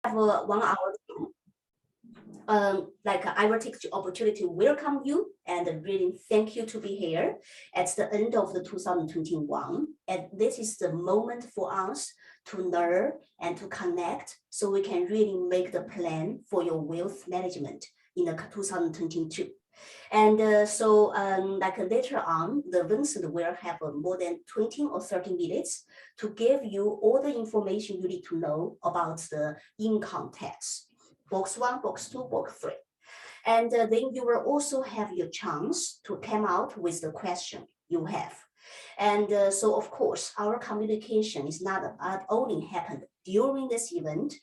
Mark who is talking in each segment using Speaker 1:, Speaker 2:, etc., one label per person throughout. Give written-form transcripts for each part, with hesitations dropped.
Speaker 1: have 1 hour. I will take the opportunity to welcome you and really thank you to be here at the end of the 2021. And this is the moment for us to learn and to connect so we can really make the plan for your wealth management in the 2022. And later on, the Vincent will have more than 20 or 30 minutes to give you all the information you need to know about the income tax. Box 1, Box 2, Box 3. And then you will also have your chance to come out with the question you have. And so, of course, our communication is not only happened during this event.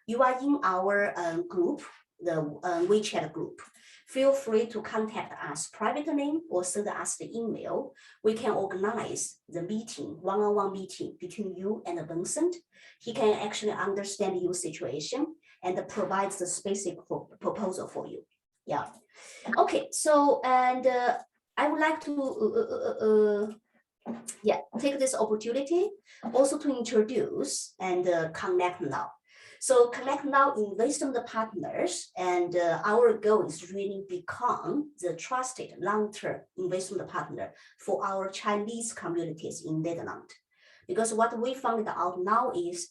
Speaker 1: You are in our group, the WeChat group. Feel free to contact us privately or send us the email. We can organize the meeting, one-on-one meeting between you and Vincent. He can actually understand your situation and provides the specific proposal for you. Yeah. Okay. So, and I would like to take this opportunity also to introduce and connect now. So connect now investment partners, and our goal is really become the trusted long-term investment partner for our Chinese communities in Netherlands. Because what we found out now is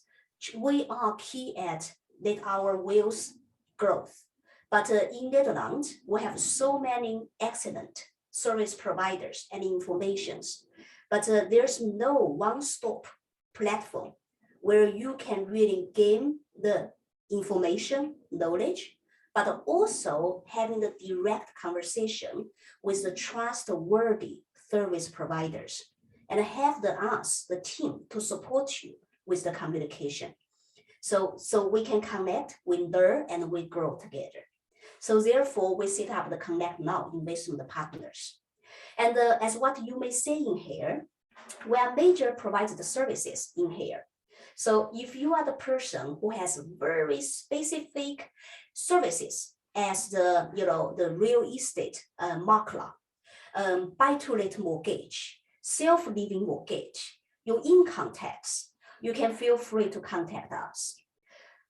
Speaker 1: we are key at that our wealth growth. But in Netherlands, we have so many excellent service providers and informations, but there's no one-stop platform where you can really gain the information, knowledge, but also having the direct conversation with the trustworthy service providers and have the team to support you with the communication. So we can connect, we learn, and we grow together. So therefore, we set up the Connect Now investment partners. And as what you may say in here, we are major provides the services in here. So if you are the person who has very specific services as the real estate makler, buy-to-let mortgage, self-living mortgage, your income tax, you can feel free to contact us.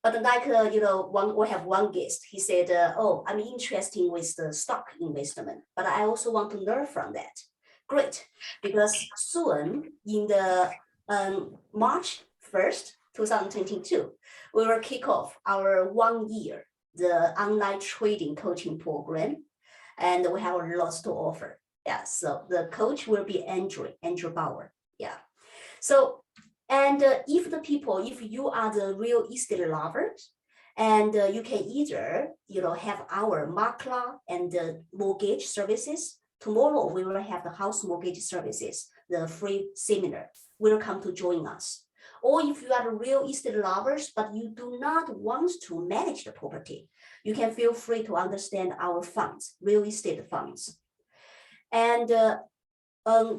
Speaker 1: But like, we have one guest, he said, oh, I'm interested with the stock investment, but I also want to learn from that. Great, because soon in the March 1st, 2022, we will kick off our 1 year, the online trading coaching program, and we have lots to offer. Yeah, so the coach will be Andrew Bauer. Yeah, so, and if you are the real estate lovers, and you can either, have our makler and the mortgage services. Tomorrow, we will have the house mortgage services, the free seminar. Welcome to join us. Or if you are the real estate lovers, but you do not want to manage the property, you can feel free to understand our funds, real estate funds. And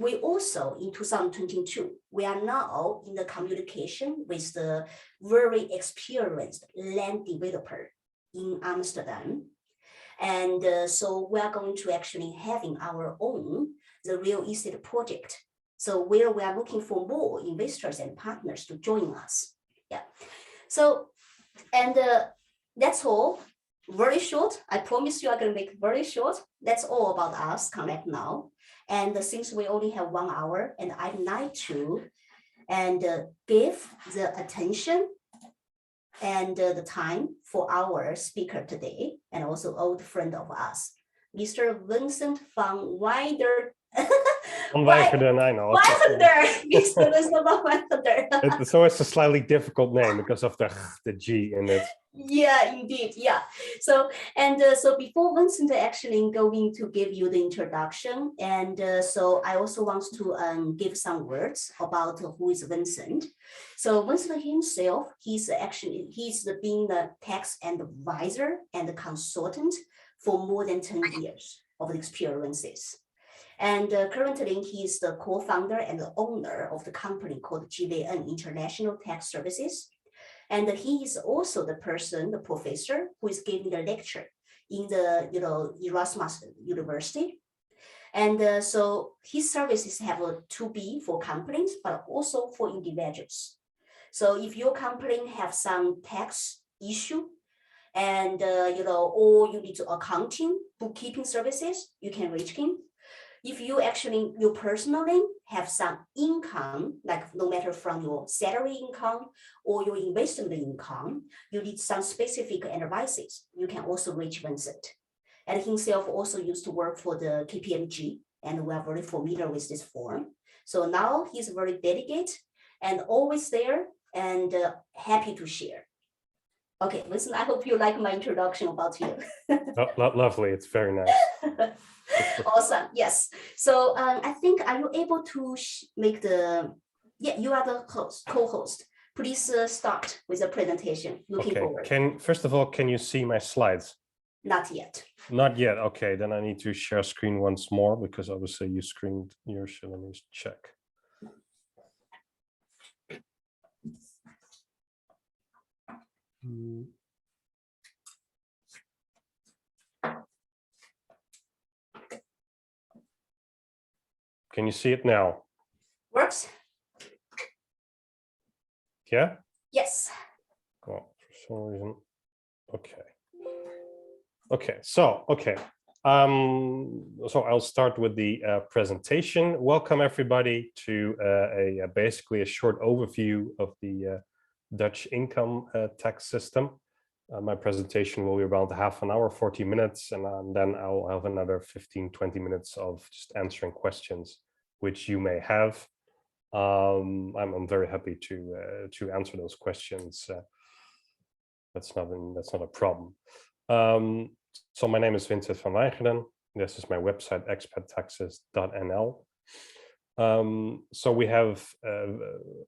Speaker 1: we also, in 2022, we are now in the communication with the very experienced land developer in Amsterdam. And so we are going to actually having our own, the real estate project. So where we are looking for more investors and partners to join us. Yeah. So, and that's all. Very short. I promise you I'm going to make it very short. That's all about us, Connect Now. And since we only have 1 hour, and I'd like to give the attention and the time for our speaker today, and also old friend of us, Mr. Vincent van Weider.
Speaker 2: Van Weigerden, I know.
Speaker 1: Mr. Vincent van Weigerden.
Speaker 2: It's always a slightly difficult name because of the G in it.
Speaker 1: Yeah, indeed. Yeah. So, and so before Vincent actually going to give you the introduction, and so I also want to give some words about who is Vincent. So Vincent himself, he's being the tax advisor and consultant for more than 10 years of experiences. And currently, he is the co-founder and the owner of the company called GVN International Tax Services. And he is also the professor who is giving the lecture in the Erasmus University. And so his services have to be for companies, but also for individuals. So if your company have some tax issue, and or you need accounting, bookkeeping services, you can reach him. If you personally have some income, like no matter from your salary income or your investment income, you need some specific advices, you can also reach Vincent. And himself also used to work for the KPMG, and we are very familiar with this firm. So now he's very dedicated and always there and happy to share. Okay, listen, I hope you like my introduction about you.
Speaker 2: Lovely, it's very nice.
Speaker 1: Awesome, yes. So I think, are you able to make the, yeah, you are the host, co-host. Please start with the presentation. Looking forward.
Speaker 2: First of all, can you see my slides?
Speaker 1: Not yet.
Speaker 2: Not yet, okay, then I need to share screen once more because obviously you screened yours, so let me check. Can you see it now?
Speaker 1: Works?
Speaker 2: Yeah?
Speaker 1: Yes.
Speaker 2: Well, for some reason, okay. Okay, so I'll start with the presentation. Welcome everybody to basically a short overview of the Dutch income tax system. My presentation will be around half an hour, 40 minutes, and then I'll have another 15-20 minutes of just answering questions which you may have. I'm very happy to answer those questions. That's not a problem. So my name is Vincent van Weijeren. This is my website, expattaxes.nl. So we have,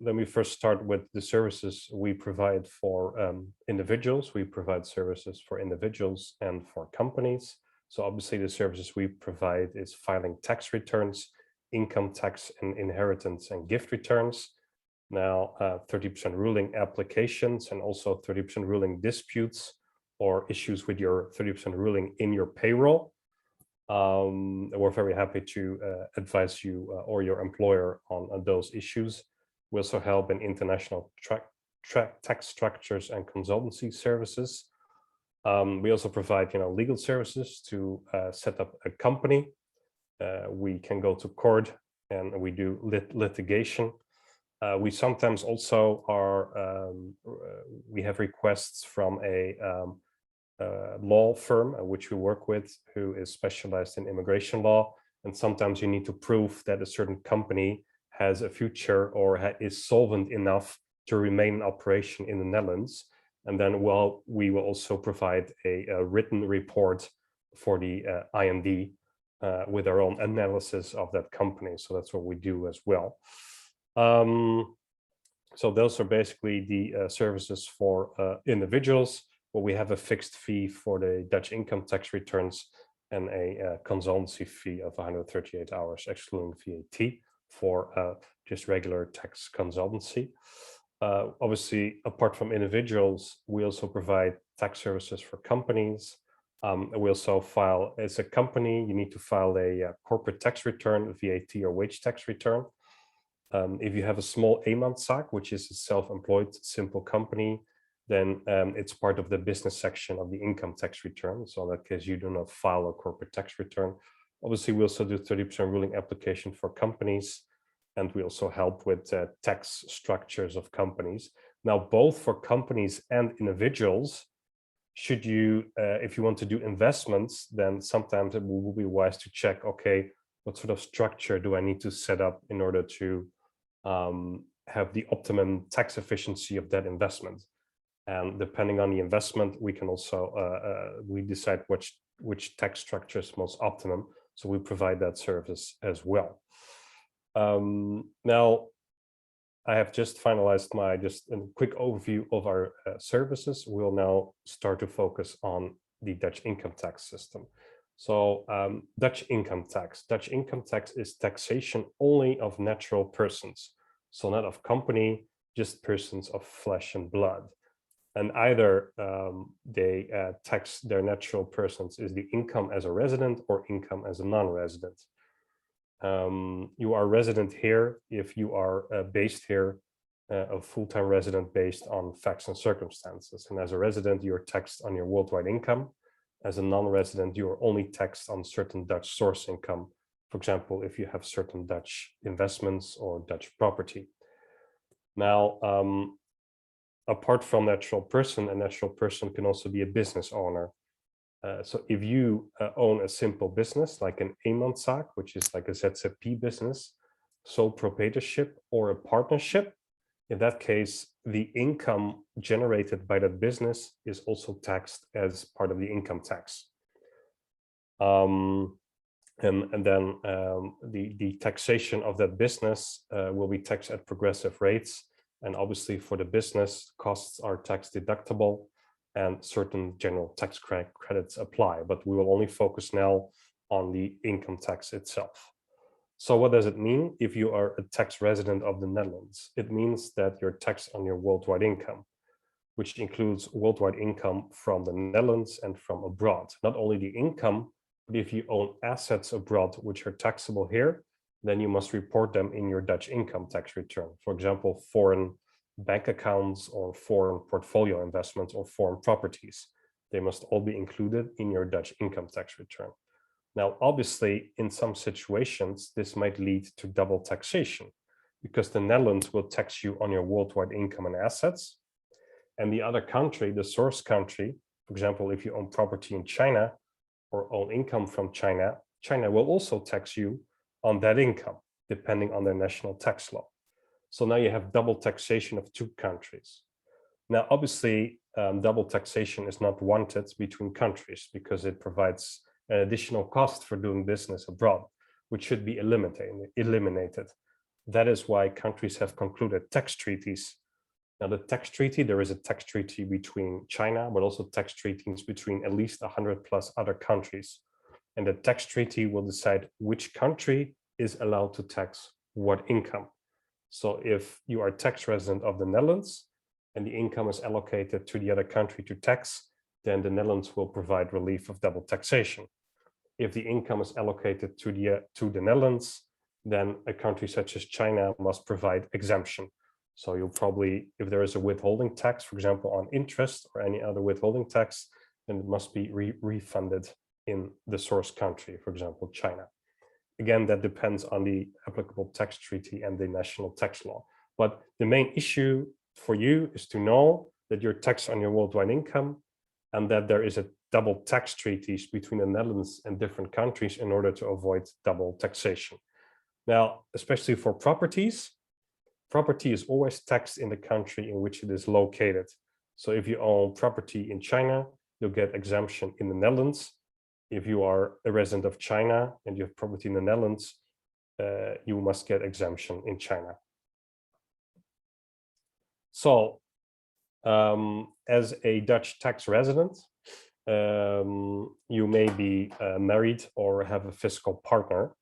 Speaker 2: let me first start with the services we provide for individuals. We provide services for individuals and for companies. So obviously the services we provide is filing tax returns, income tax and inheritance and gift returns. Now 30% ruling applications and also 30% ruling disputes or issues with your 30% ruling in your payroll. We're very happy to advise you or your employer on those issues. We also help in international tax structures and consultancy services. We also provide legal services to set up a company. We can go to court and we do litigation. We sometimes also we have requests from a law firm which we work with, who is specialized in immigration law, and sometimes you need to prove that a certain company has a future or is solvent enough to remain in operation in the Netherlands. And then we will also provide a written report for the IND with our own analysis of that company. So that's what we do as well. So those are basically the services for individuals. Well, we have a fixed fee for the Dutch income tax returns and a consultancy fee of 138 hours, excluding VAT, for just regular tax consultancy. Obviously, apart from individuals, we also provide tax services for companies. We also file, as a company, you need to file a corporate tax return, VAT or wage tax return. If you have a small eenmanszaak, which is a self-employed simple company, then it's part of the business section of the income tax return. So in that case, you do not file a corporate tax return. Obviously, we also do 30% ruling application for companies, and we also help with tax structures of companies. Now, both for companies and individuals, should you, if you want to do investments, then sometimes it will be wise to check, okay, what sort of structure do I need to set up in order to have the optimum tax efficiency of that investment? And depending on the investment, we can also, we decide which tax structure is most optimum. So we provide that service as well. Now, I have just finalized just a quick overview of our services. We'll now start to focus on the Dutch income tax system. So Dutch income tax. Dutch income tax is taxation only of natural persons. So not of company, just persons of flesh and blood. And either they tax their natural persons is the income as a resident or income as a non-resident. You are resident here if you are based here a full-time resident based on facts and circumstances. And as a resident, you're taxed on your worldwide income. As a non-resident, you're only taxed on certain Dutch source income. For example, if you have certain Dutch investments or Dutch property. Now, apart from natural person, a natural person can also be a business owner. So if you own a simple business like an eenmanszaak, which is like a ZZP business, sole proprietorship, or a partnership, in that case, the income generated by that business is also taxed as part of the income tax. And then the taxation of that business will be taxed at progressive rates. And obviously for the business, costs are tax deductible and certain general tax credits apply, but we will only focus now on the income tax itself. So what does it mean if you are a tax resident of the Netherlands? It means that you're taxed on your worldwide income, which includes worldwide income from the Netherlands and from abroad. Not only the income, but if you own assets abroad which are taxable here, then you must report them in your Dutch income tax return. For example, foreign bank accounts or foreign portfolio investments or foreign properties. They must all be included in your Dutch income tax return. Now, obviously, in some situations, this might lead to double taxation because the Netherlands will tax you on your worldwide income and assets. And the other country, the source country, for example, if you own property in China or own income from China, China will also tax you on that income, depending on their national tax law. So now you have double taxation of two countries. Now, obviously, double taxation is not wanted between countries because it provides an additional cost for doing business abroad, which should be eliminated. That is why countries have concluded tax treaties. Now, the tax treaty, there is a tax treaty between China, but also tax treaties between at least 100 plus other countries. And the tax treaty will decide which country is allowed to tax what income. So if you are a tax resident of the Netherlands and the income is allocated to the other country to tax, then the Netherlands will provide relief of double taxation. If the income is allocated to the Netherlands, then a country such as China must provide exemption. So you'll probably, if there is a withholding tax, for example, on interest or any other withholding tax, then it must be refunded in the source country, for example, China. Again, that depends on the applicable tax treaty and the national tax law. But the main issue for you is to know that you're taxed on your worldwide income and that there is a double tax treaties between the Netherlands and different countries in order to avoid double taxation. Now, especially for properties, property is always taxed in the country in which it is located. So if you own property in China, you'll get exemption in the Netherlands. If you are a resident of China and you have property in the Netherlands, you must get exemption in China. So as a Dutch tax resident, you may be married or have a fiscal partner.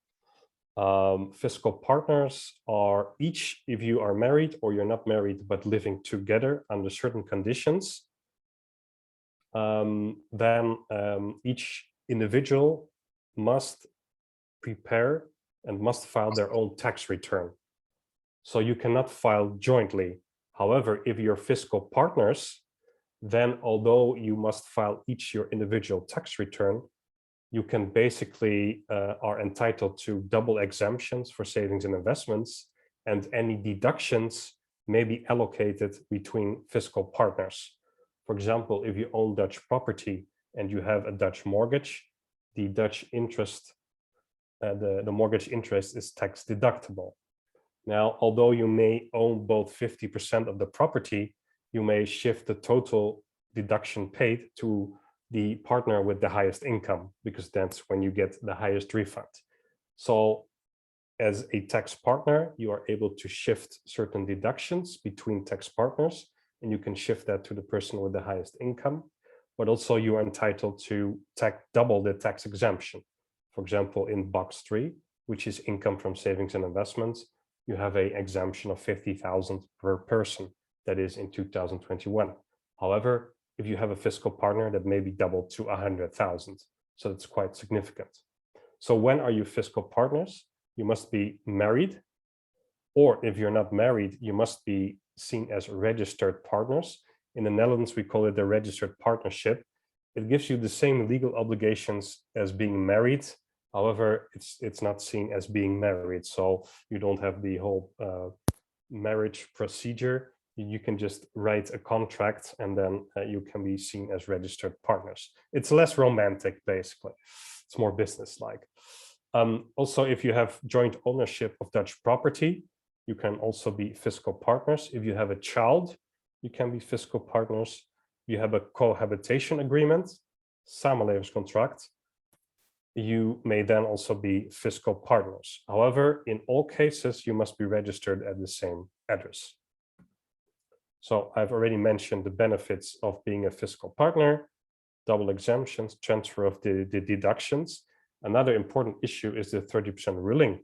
Speaker 2: Fiscal partners are each, if you are married or you're not married, but living together under certain conditions, then each individual must prepare and must file their own tax return. So you cannot file jointly. However, if you're fiscal partners, then although you must file each your individual tax return, you can basically are entitled to double exemptions for savings and investments, and any deductions may be allocated between fiscal partners. For example, if you own Dutch property and you have a Dutch mortgage, the Dutch interest, the mortgage interest is tax deductible. Now, although you may own both 50% of the property, you may shift the total deduction paid to the partner with the highest income, because that's when you get the highest refund. So as a tax partner, you are able to shift certain deductions between tax partners, and you can shift that to the person with the highest income, but also you are entitled to double the tax exemption. For example, in box 3, which is income from savings and investments, you have an exemption of 50,000 per person. That is in 2021. However, if you have a fiscal partner, that may be doubled to 100,000. So it's quite significant. So when are you fiscal partners? You must be married, or if you're not married, you must be seen as registered partners. In the Netherlands, we call it the registered partnership. It gives you the same legal obligations as being married. However, it's not seen as being married. So you don't have the whole marriage procedure. You can just write a contract and then you can be seen as registered partners. It's less romantic, basically. It's more business-like. Also, if you have joint ownership of Dutch property, you can also be fiscal partners. If you have a child, you can be fiscal partners. You have a cohabitation agreement, samenlevingscontract. You may then also be fiscal partners. However, in all cases, you must be registered at the same address. So I've already mentioned the benefits of being a fiscal partner, double exemptions, transfer of the deductions. Another important issue is the 30% ruling.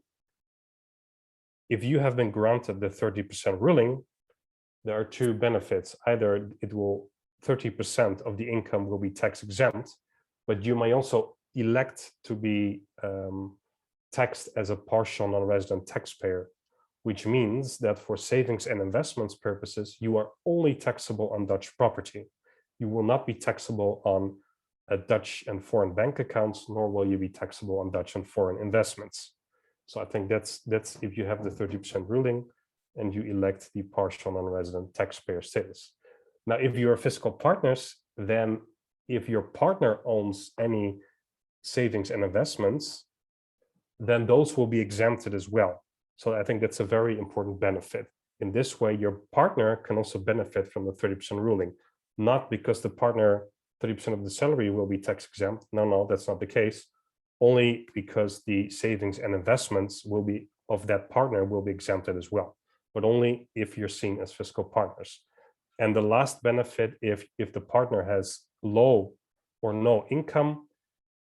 Speaker 2: If you have been granted the 30% ruling, there are two benefits. Either 30% of the income will be tax exempt, but you may also elect to be taxed as a partial non-resident taxpayer, which means that for savings and investments purposes, you are only taxable on Dutch property. You will not be taxable on Dutch and foreign bank accounts, nor will you be taxable on Dutch and foreign investments. So I think that's if you have the 30% ruling and you elect the partial non-resident taxpayer status. Now, if you are fiscal partners, then if your partner owns any savings and investments, then those will be exempted as well. So I think that's a very important benefit. In this way, your partner can also benefit from the 30% ruling, not because the partner 30% of the salary will be tax exempt. No, that's not the case. Only because the savings and investments will be of that partner will be exempted as well, but only if you're seen as fiscal partners. And the last benefit, if the partner has low or no income,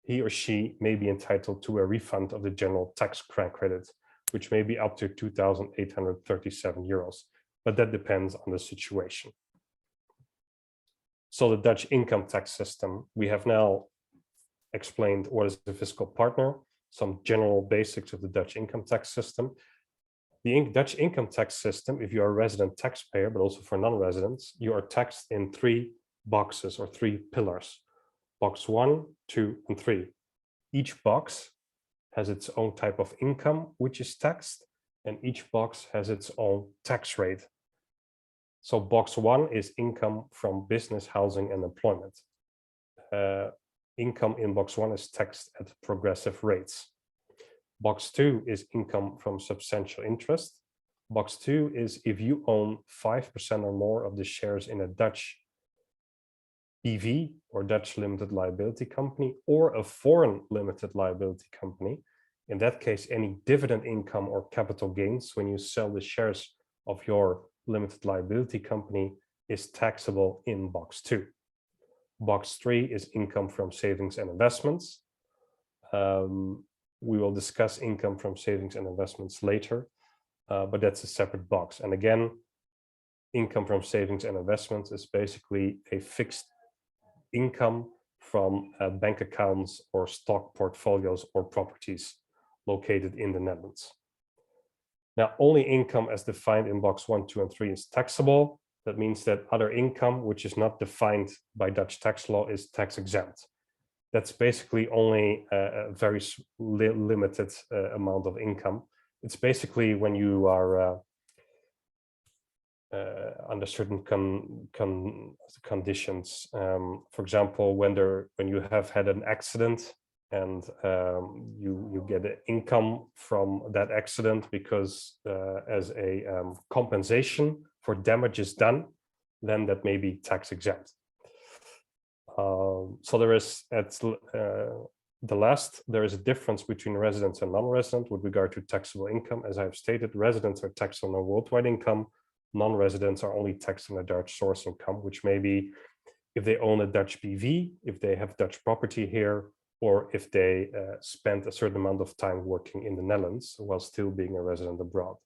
Speaker 2: he or she may be entitled to a refund of the general tax credit, which may be up to 2,837 euros, but that depends on the situation. So the Dutch income tax system, we have now explained what is the fiscal partner, some general basics of the Dutch income tax system. The Dutch income tax system, if you are a resident taxpayer, but also for non-residents, you are taxed in three boxes or three pillars, box 1, 2, and 3. Each box has its own type of income, which is taxed, and each box has its own tax rate. So box 1 is income from business, housing, and employment. Income in box 1 is taxed at progressive rates. Box 2 is income from substantial interest. Box 2 is if you own 5% or more of the shares in a Dutch BV or Dutch limited liability company or a foreign limited liability company. In that case, any dividend income or capital gains when you sell the shares of your limited liability company is taxable in box 2. Box 3 is income from savings and investments. We will discuss income from savings and investments later, but that's a separate box. And again, income from savings and investments is basically a fixed income from bank accounts or stock portfolios or properties located in the Netherlands. Now, only income as defined in box 1, 2, and 3 is taxable. That means that other income, which is not defined by Dutch tax law, is tax exempt. That's basically only a very limited amount of income. It's basically when you are under certain conditions. For example, when you have had an accident and you get an income from that accident because as a compensation for damages done, then that may be tax exempt. So there is there is a difference between residents and non-resident with regard to taxable income. As I've stated, residents are taxed on a worldwide income. Non-residents are only taxed on a Dutch source income, which may be if they own a Dutch BV, if they have Dutch property here, or if they spend a certain amount of time working in the Netherlands while still being a resident abroad.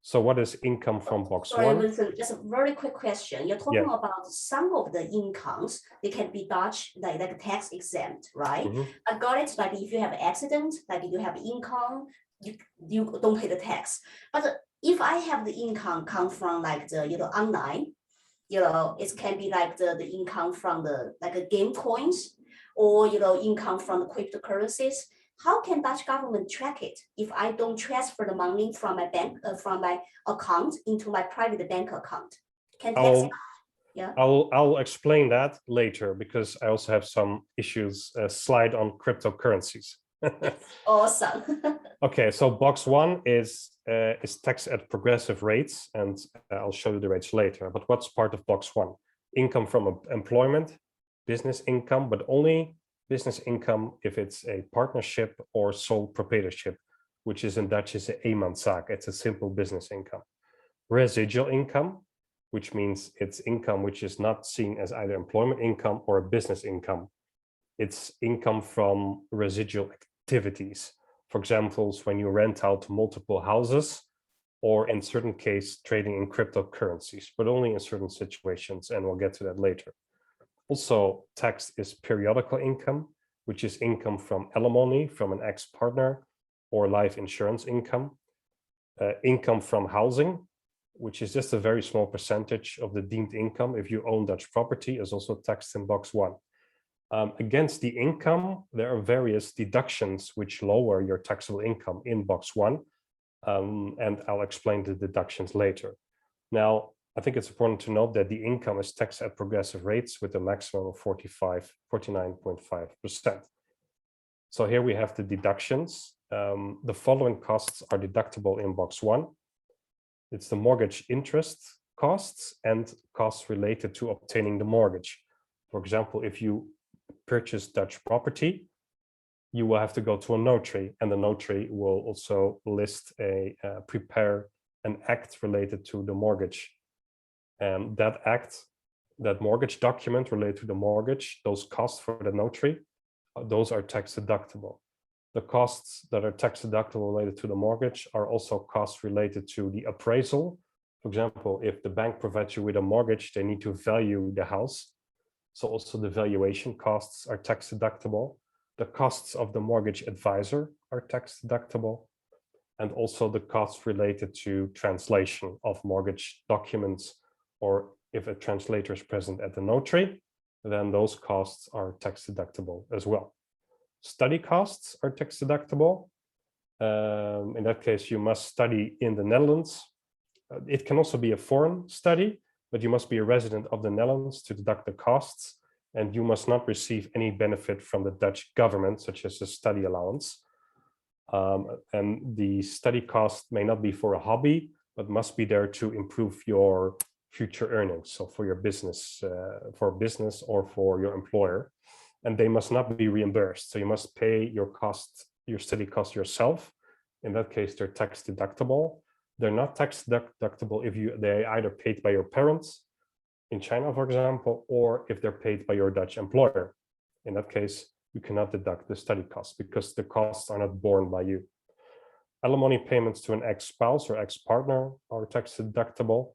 Speaker 2: So what is income from box 1?
Speaker 1: Vincent, just a very quick question. You're talking about some of the incomes, they can be Dutch, like tax exempt, right?
Speaker 2: Mm-hmm.
Speaker 1: I got it, like if you have an accident, like you have income, you don't pay the tax. But if I have the income come from like the, online, it can be like the income from the like a game coins or, income from the cryptocurrencies. How can Dutch government track it if I don't transfer the money from my bank, from my account into my private bank account? Can tax? Yeah.
Speaker 2: I'll explain that later because I also have some issues slide on cryptocurrencies.
Speaker 1: Awesome.
Speaker 2: Okay, so box 1 is taxed at progressive rates, and I'll show you the rates later. But what's part of box 1? Income from employment, business income, but only business income if it's a partnership or sole proprietorship, which is in Dutch is a eenmanszaak. It's a simple business income. Residual income, which means it's income which is not seen as either employment income or a business income. It's income from residual activities. For example, when you rent out multiple houses, or in certain cases, trading in cryptocurrencies, but only in certain situations, and we'll get to that later. Also, taxed is periodical income, which is income from alimony from an ex-partner or life insurance income. Income from housing, which is just a very small percentage of the deemed income if you own Dutch property, is also taxed in box 1. Against the income, there are various deductions which lower your taxable income in box 1, and I'll explain the deductions later. Now, I think it's important to note that the income is taxed at progressive rates with a maximum of 49.5%. So here we have the deductions. The following costs are deductible in box 1. It's the mortgage interest costs and costs related to obtaining the mortgage. For example, if you purchase Dutch property, you will have to go to a notary, and the notary will also list prepare an act related to the mortgage. And that act, that mortgage document related to the mortgage, those costs for the notary, those are tax deductible. The costs that are tax deductible related to the mortgage are also costs related to the appraisal. For example, if the bank provides you with a mortgage, they need to value the house. So also the valuation costs are tax deductible. The costs of the mortgage advisor are tax deductible. And also the costs related to translation of mortgage documents, or if a translator is present at the notary, then those costs are tax deductible as well. Study costs are tax deductible. In that case, you must study in the Netherlands. It can also be a foreign study, but you must be a resident of the Netherlands to deduct the costs, and you must not receive any benefit from the Dutch government, such as a study allowance. And the study cost may not be for a hobby, but must be there to improve your future earnings. So for your business, or for your employer, and they must not be reimbursed. So you must pay your study cost yourself. In that case, they're tax deductible. They're not tax deductible if they either paid by your parents in China, for example, or if they're paid by your Dutch employer. In that case, you cannot deduct the study costs because the costs are not borne by you. Alimony payments to an ex-spouse or ex-partner are tax deductible.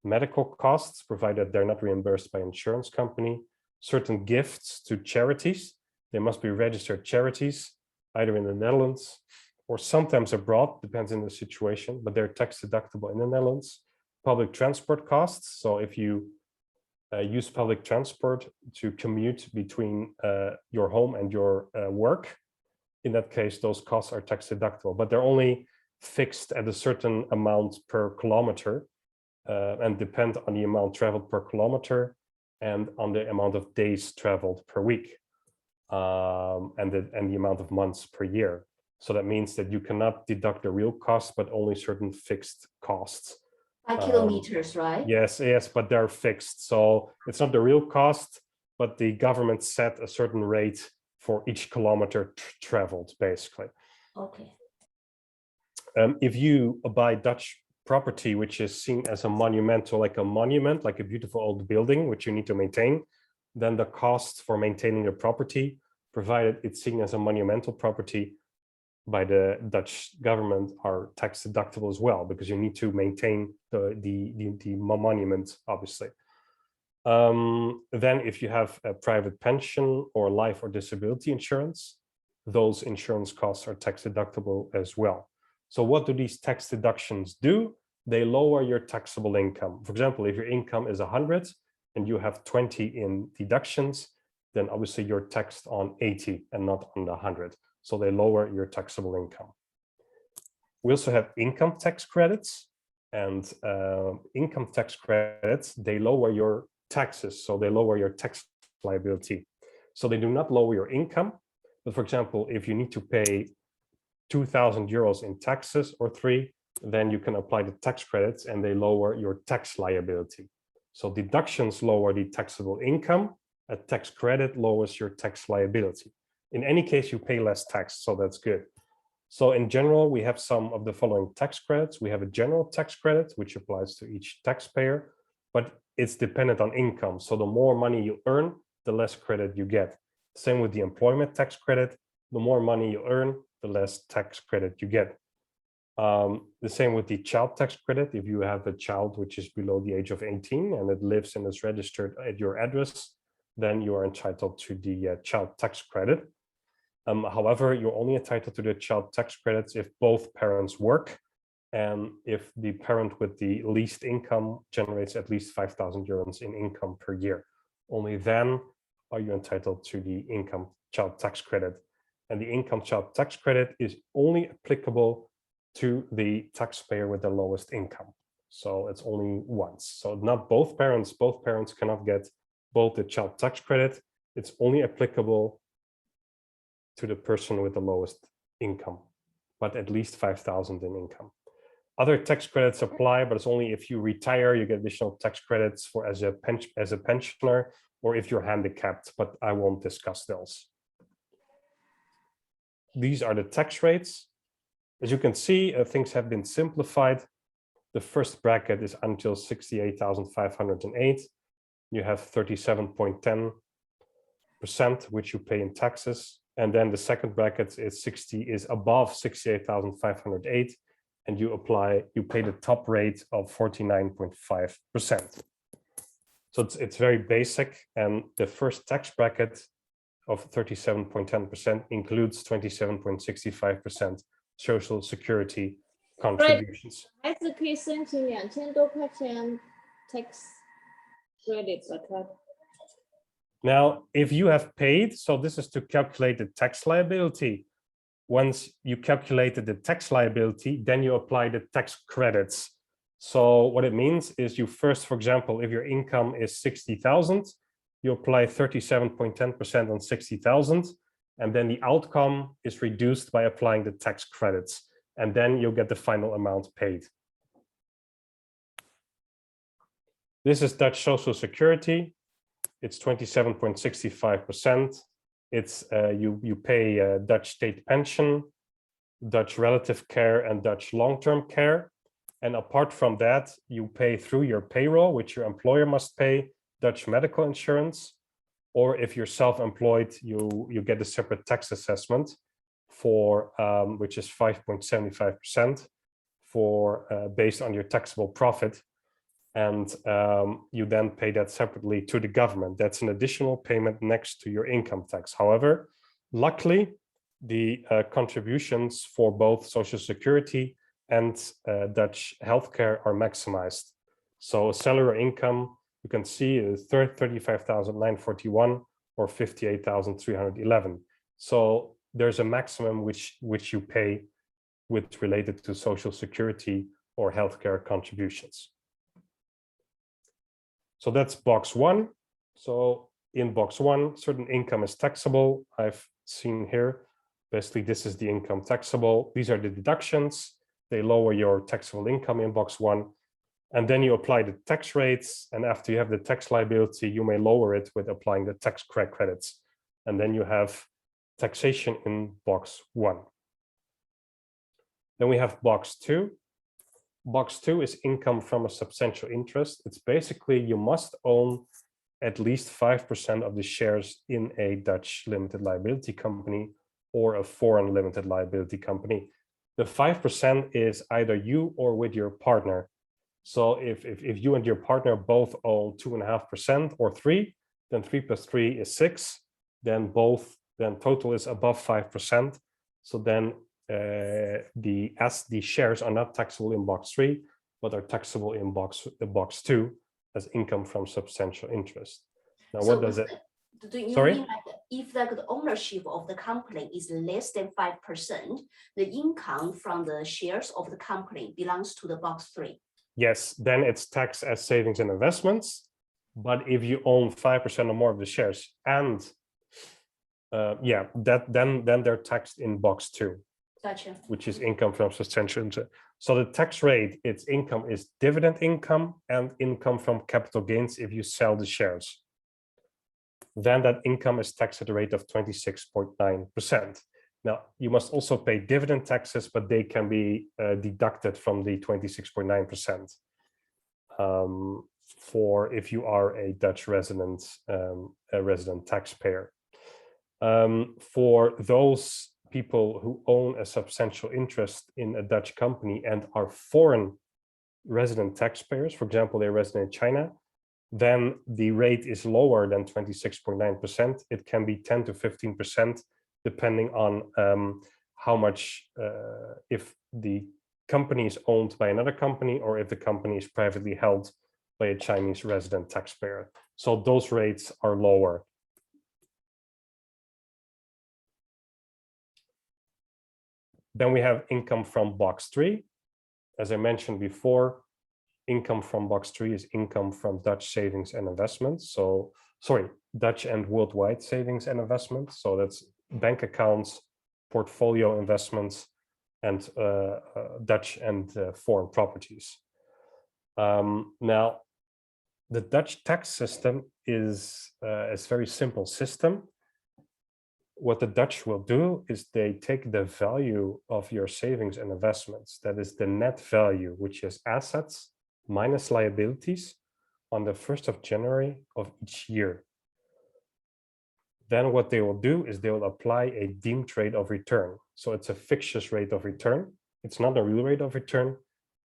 Speaker 2: Medical costs, provided they're not reimbursed by insurance company. Certain gifts to charities, they must be registered charities, either in the Netherlands or sometimes abroad, depends on the situation, but they're tax deductible in the Netherlands. Public transport costs, so if you use public transport to commute between your home and your work, in that case, those costs are tax deductible, but they're only fixed at a certain amount per kilometer and depend on the amount traveled per kilometer and on the amount of days traveled per week and the amount of months per year. So that means that you cannot deduct the real costs, but only certain fixed costs.
Speaker 1: By kilometers, right?
Speaker 2: Yes, but they're fixed. So it's not the real cost, but the government set a certain rate for each kilometer traveled, basically.
Speaker 1: Okay.
Speaker 2: If you buy Dutch property, which is seen as a monumental, like a monument, like a beautiful old building, which you need to maintain, then the costs for maintaining the property, provided it's seen as a monumental property by the Dutch government, are tax deductible as well, because you need to maintain the monument, obviously. Then if you have a private pension or life or disability insurance, those insurance costs are tax deductible as well. So what do these tax deductions do? they lower your taxable income. For example, if your income is 100 and you have 20 in deductions, then obviously you're taxed on 80 and not on the 100. So they lower your taxable income. We also have income tax credits, and income tax credits, they lower your taxes. So they lower your tax liability. So they do not lower your income. But for example, if you need to pay 2,000 euros in taxes or 3, then you can apply the tax credits and they lower your tax liability. So deductions lower the taxable income. A tax credit lowers your tax liability. In any case, you pay less tax, so that's good. So in general, we have some of the following tax credits. We have a general tax credit, which applies to each taxpayer, but it's dependent on income. So the more money you earn, the less credit you get. Same with the employment tax credit. The more money you earn, the less tax credit you get. The same with the child tax credit. If you have a child which is below the age of 18 and it lives and is registered at your address, then you are entitled to the child tax credit. However, you're only entitled to the child tax credits if both parents work and if the parent with the least income generates at least 5,000 euros in income per year. Only then are you entitled to the income child tax credit. And the income child tax credit is only applicable to the taxpayer with the lowest income. So it's only once. So not both parents cannot get both the child tax credit. It's only applicable to the person with the lowest income, but at least 5,000 in income. Other tax credits apply, but it's only if you retire, you get additional tax credits for as a pensioner, or if you're handicapped, but I won't discuss those. These are the tax rates. As you can see, things have been simplified. The first bracket is until 68,508. You have 37.10%, which you pay in taxes. And then the second bracket is above 68,508, and you pay the top rate of 49.5%. So it's very basic, and the first tax bracket of 37.10% includes 27.65% Social Security contributions.
Speaker 3: 孩子可以申请2000多块钱 tax credits.
Speaker 2: Now, if you have paid, so this is to calculate the tax liability. Once you calculated the tax liability, then you apply the tax credits. So what it means is you first, for example, if your income is 60,000, you apply 37.10% on 60,000, and then the outcome is reduced by applying the tax credits, and then you'll get the final amount paid. This is Dutch Social Security. It's 27.65%. It's you pay Dutch state pension, Dutch relative care, and Dutch long-term care. And apart from that, you pay through your payroll, which your employer must pay, Dutch medical insurance, or if you're self-employed, you get a separate tax assessment for which is 5.75% for based on your taxable profit. And you then pay that separately to the government. That's an additional payment next to your income tax. However, luckily, the contributions for both Social Security and Dutch healthcare are maximized. So salary or income, you can see is 35,941 or 58,311. So there's a maximum which you pay with related to Social Security or healthcare contributions. So that's box one. So in box one, certain income is taxable. I've seen here, basically this is the income taxable. These are the deductions. They lower your taxable income in box one. And then you apply the tax rates. And after you have the tax liability, you may lower it with applying the tax credits. And then you have taxation in box one. Then we have box two. Box two is income from a substantial interest. It's basically you must own at least 5% of the shares in a Dutch limited liability company or a foreign limited liability company. The 5% is either you or with your partner. So if you and your partner both own 2.5% or 3, then 3 plus 3 is 6. Then total is above 5%. So then the shares are not taxable in box 3, but are taxable in box 2 as income from substantial interest. Now,
Speaker 1: So
Speaker 2: what does it?
Speaker 1: Do you
Speaker 2: Sorry?
Speaker 1: mean like if like the ownership of the company is less than 5%, the income from the shares of the company belongs to the box 3?
Speaker 2: Yes, then it's taxed as savings and investments. But if you own 5% or more of the shares, and then they're taxed in box 2.
Speaker 1: Gotcha.
Speaker 2: Which is income from substantial interest. So the tax rate, its income is dividend income and income from capital gains if you sell the shares. Then that income is taxed at a rate of 26.9%. Now, you must also pay dividend taxes, but they can be deducted from the 26.9% for if you are a Dutch resident, a resident taxpayer. For those people who own a substantial interest in a Dutch company and are foreign resident taxpayers, for example, they're resident in China, then the rate is lower than 26.9%. It can be 10 to 15%, depending on how much, if the company is owned by another company or if the company is privately held by a Chinese resident taxpayer. So those rates are lower. Then we have income from box 3. As I mentioned before, income from box 3 is income from Dutch savings and investments. So, sorry, Dutch and worldwide savings and investments. So that's bank accounts, portfolio investments, and Dutch and foreign properties. Now, the Dutch tax system is a very simple system. What the Dutch will do is they take the value of your savings and investments, that is the net value, which is assets minus liabilities, on the 1st of January of each year. Then what they will do is they will apply a deemed rate of return. So it's a fictitious rate of return. It's not a real rate of return.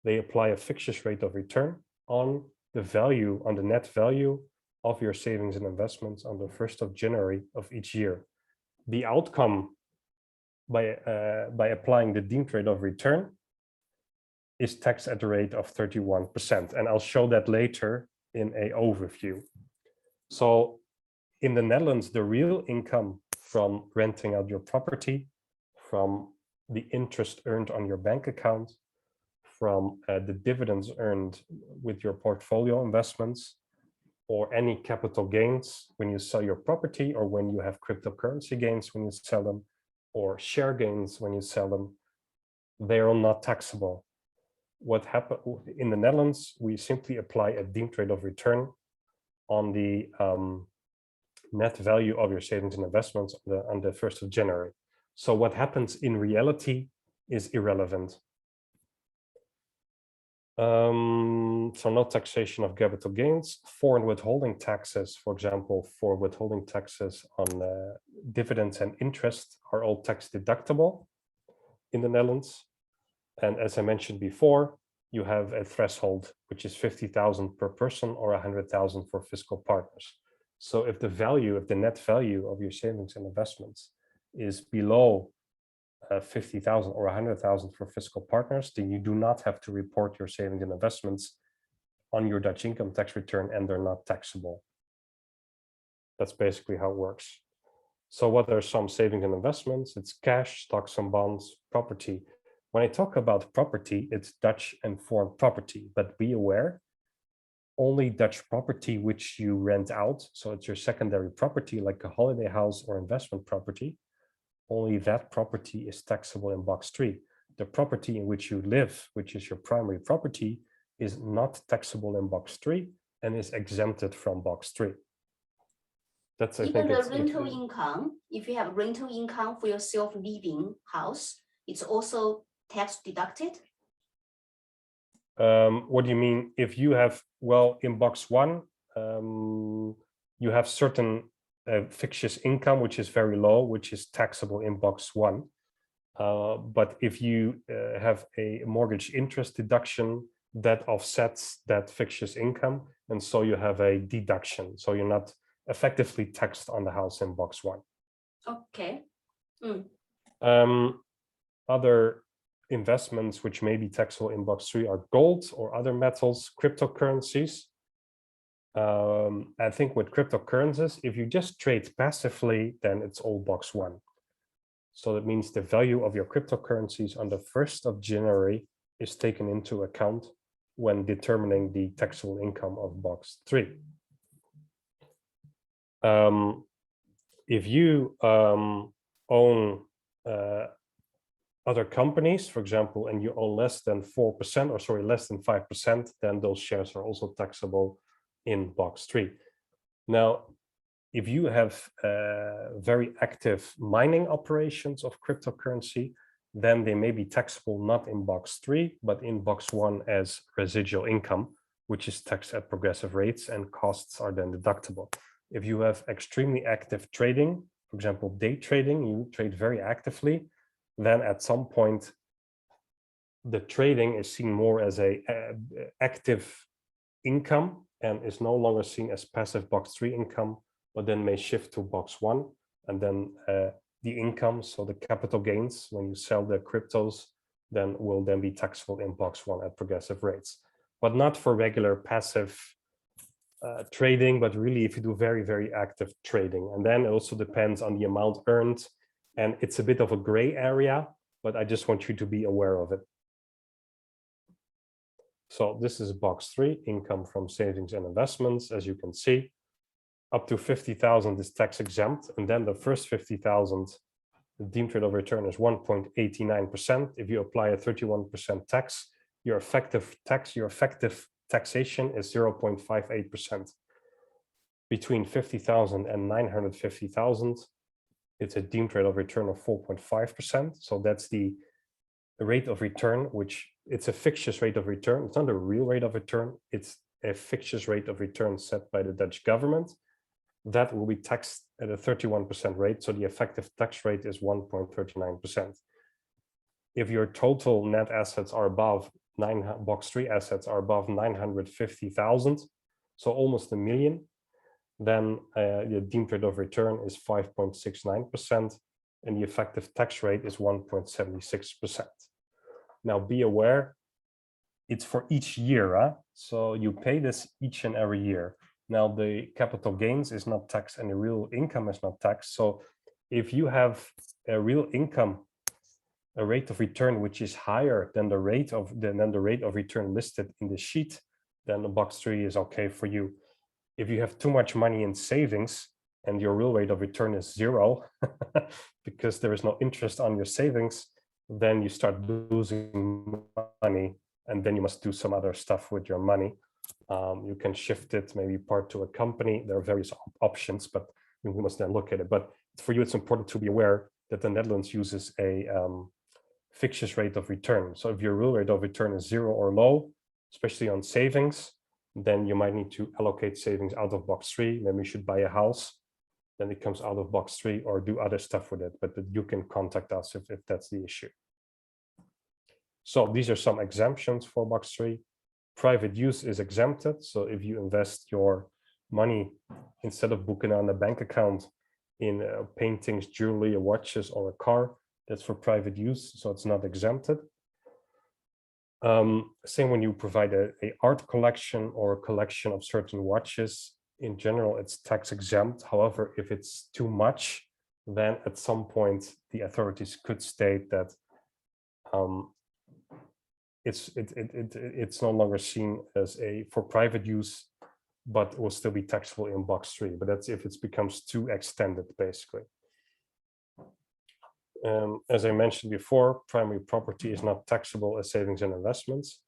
Speaker 2: They apply a fictitious rate of return on the value, on the net value of your savings and investments on the 1st of January of each year. The outcome by applying the deemed rate of return is taxed at the rate of 31%. And I'll show that later in an overview. So in the Netherlands, the real income from renting out your property, from the interest earned on your bank account, from the dividends earned with your portfolio investments, or any capital gains when you sell your property, or when you have cryptocurrency gains when you sell them, or share gains when you sell them, they are not taxable. What happened in the Netherlands, we simply apply a deemed rate of return on the net value of your savings and investments on the 1st of January. So what happens in reality is irrelevant. So no taxation of capital gains. Foreign withholding taxes, for example, for withholding taxes on dividends and interest are all tax deductible in the Netherlands. And as I mentioned before, you have a threshold, which is 50,000 per person or 100,000 for fiscal partners. So if the value, if the net value of your savings and investments is below 50,000 or 100,000 for fiscal partners, then you do not have to report your savings and investments on your Dutch income tax return, and they're not taxable. That's basically how it works. So what are some savings and investments? It's cash, stocks and bonds, property. When I talk about property, it's Dutch and foreign property, but be aware, only Dutch property which you rent out, so it's your secondary property like a holiday house or investment property, only that property is taxable in box 3. The property in which you live, which is your primary property, is not taxable in box 3 and is exempted from box 3. That's,
Speaker 1: even the rental income, if you have rental income for your self-living house, it's also tax deducted?
Speaker 2: What do you mean? If you have, well, in box 1, you have certain fictitious income, which is very low, which is taxable in box 1. But if you have a mortgage interest deduction, that offsets that fictitious income, and so you have a deduction. So you're not effectively taxed on the house in box 1.
Speaker 1: Okay.
Speaker 2: Other investments which may be taxable in box 3 are gold or other metals, cryptocurrencies. I think with cryptocurrencies, if you just trade passively, then it's all box 1. So that means the value of your cryptocurrencies on the 1st of January is taken into account when determining the taxable income of box 3. If you own other companies, for example, and you own less than 4%, or sorry, less than 5%, then those shares are also taxable in box 3. Now, if you have very active mining operations of cryptocurrency, then they may be taxable not in box 3, but in box 1 as residual income, which is taxed at progressive rates, and costs are then deductible. If you have extremely active trading, for example, day trading, you trade very actively, then at some point, the trading is seen more as a active income and is no longer seen as passive box 3 income, but then may shift to box 1, and then the income, so the capital gains when you sell the cryptos, then will then be taxable in box 1 at progressive rates, but not for regular passive trading, but really if you do very, very active trading. And then it also depends on the amount earned, and it's a bit of a gray area, but I just want you to be aware of it. So this is box 3, income from savings and investments. As you can see, up to 50,000 is tax exempt, and then the first 50,000, the deemed rate of return is 1.89%. If you apply a 31% tax, your effective taxation is 0.58%. Between 50,000 and 950,000, it's a deemed rate of return of 4.5%. So that's the rate of return, which it's a fictitious rate of return. It's not a real rate of return. It's a fictitious rate of return set by the Dutch government. That will be taxed at a 31% rate. So the effective tax rate is 1.39%. If your total net assets are above box 3 assets are above 950,000, so almost 1 million, then the deemed rate of return is 5.69%, and the effective tax rate is 1.76%. Now be aware, it's for each year, so you pay this each and every year. Now the capital gains is not taxed and the real income is not taxed. So if you have a real income, a rate of return which is higher than the rate of return listed in the sheet, then the box 3 is okay for you. If you have too much money in savings and your real rate of return is 0 because there is no interest on your savings, then you start losing money, and then you must do some other stuff with your money. You can shift it, maybe part to a company. There are various options, but you must then look at it. But for you, it's important to be aware that the Netherlands uses a fictitious rate of return. So if your real rate of return is 0 or low, especially on savings, then you might need to allocate savings out of box 3. Maybe you should buy a house, then it comes out of box 3, or do other stuff with it. But you can contact us if that's the issue. So these are some exemptions for box 3. Private use is exempted. So if you invest your money, instead of booking on a bank account, in paintings, jewelry, watches, or a car, that's for private use, so it's not exempted. Same when you provide a art collection or a collection of certain watches. In general, it's tax exempt. However, if it's too much, then at some point the authorities could state that it's no longer seen as for private use, but will still be taxable in box 3. But that's if it becomes too extended, basically. As I mentioned before, primary property is not taxable as savings and investments.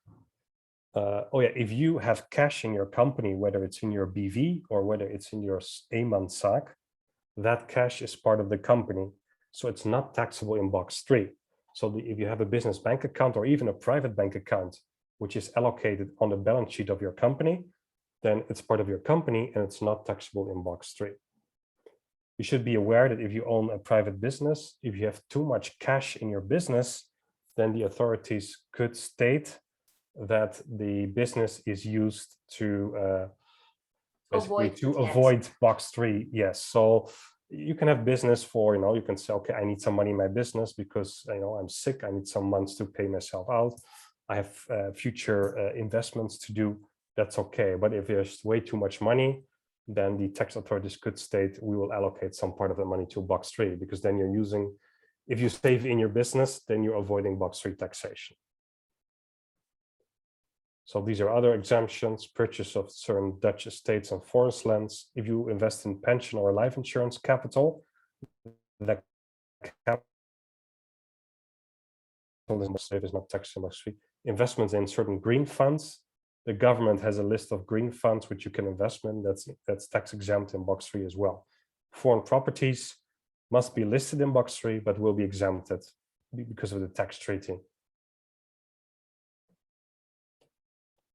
Speaker 2: If you have cash in your company, whether it's in your BV or whether it's in your eenmanszaak, that cash is part of the company, so it's not taxable in box 3. So if you have a business bank account or even a private bank account, which is allocated on the balance sheet of your company, then it's part of your company and it's not taxable in box 3. You should be aware that if you own a private business, if you have too much cash in your business, then the authorities could state that the business is used to avoid box 3. Yes, so you can have business for, you can say, okay, I need some money in my business because, I'm sick. I need some months to pay myself out. I have future investments to do. That's okay. But if there's way too much money, then the tax authorities could state, we will allocate some part of the money to box 3, because then you're using, if you save in your business, then you're avoiding box 3 taxation. So these are other exemptions: purchase of certain Dutch estates and forest lands. If you invest in pension or life insurance capital, that capital is not taxed in box 3. Investments in certain green funds. The government has a list of green funds which you can invest in. That's tax exempt in box 3 as well. Foreign properties must be listed in box 3, but will be exempted because of the tax treaty.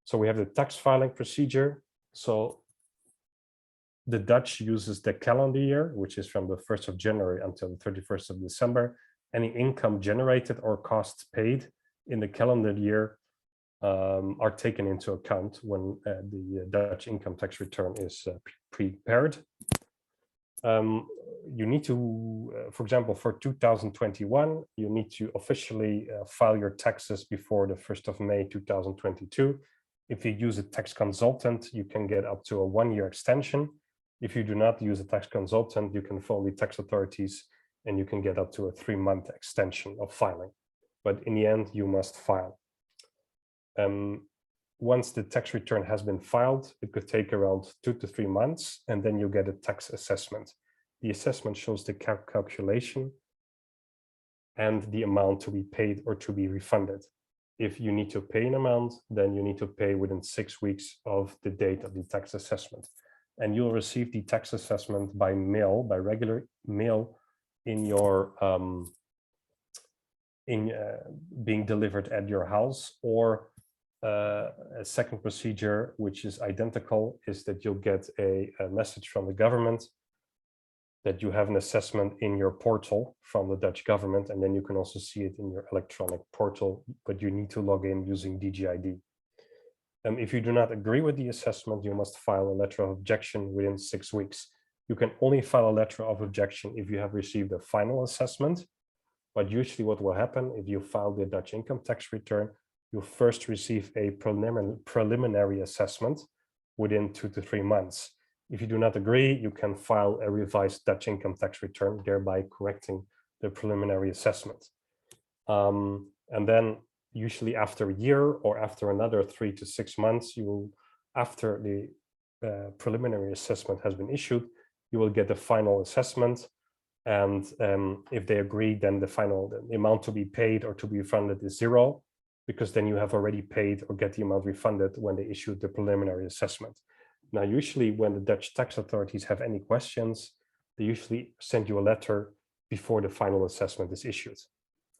Speaker 2: So we have the tax filing procedure. So the Dutch uses the calendar year, which is from the 1st of January until the 31st of December. Any income generated or costs paid in the calendar year are taken into account when the Dutch income tax return is prepared. You need to, for example, for 2021, you need to officially file your taxes before the 1st of May 2022. If you use a tax consultant, you can get up to a 1-year extension. If you do not use a tax consultant, you can phone the tax authorities and you can get up to a 3-month extension of filing. But in the end, you must file. Once the tax return has been filed, it could take around 2 to 3 months, and then you get a tax assessment. The assessment shows the calculation and the amount to be paid or to be refunded. If you need to pay an amount, then you need to pay within 6 weeks of the date of the tax assessment. And you'll receive the tax assessment by mail, by regular mail, in your being delivered at your house. Or a second procedure, which is identical, is that you'll get a message from the government that you have an assessment in your portal from the Dutch government, and then you can also see it in your electronic portal, but you need to log in using DGID. If you do not agree with the assessment, you must file a letter of objection within 6 weeks. You can only file a letter of objection if you have received a final assessment, but usually what will happen if you file the Dutch income tax return, you first receive a preliminary assessment within 2 to 3 months. If you do not agree, you can file a revised Dutch income tax return, thereby correcting the preliminary assessment. And then usually after a year or after another 3 to 6 months, after the preliminary assessment has been issued, you will get the final assessment. And if they agree, then the amount to be paid or to be refunded is 0, because then you have already paid or get the amount refunded when they issued the preliminary assessment. Now, usually when the Dutch tax authorities have any questions, they usually send you a letter before the final assessment is issued.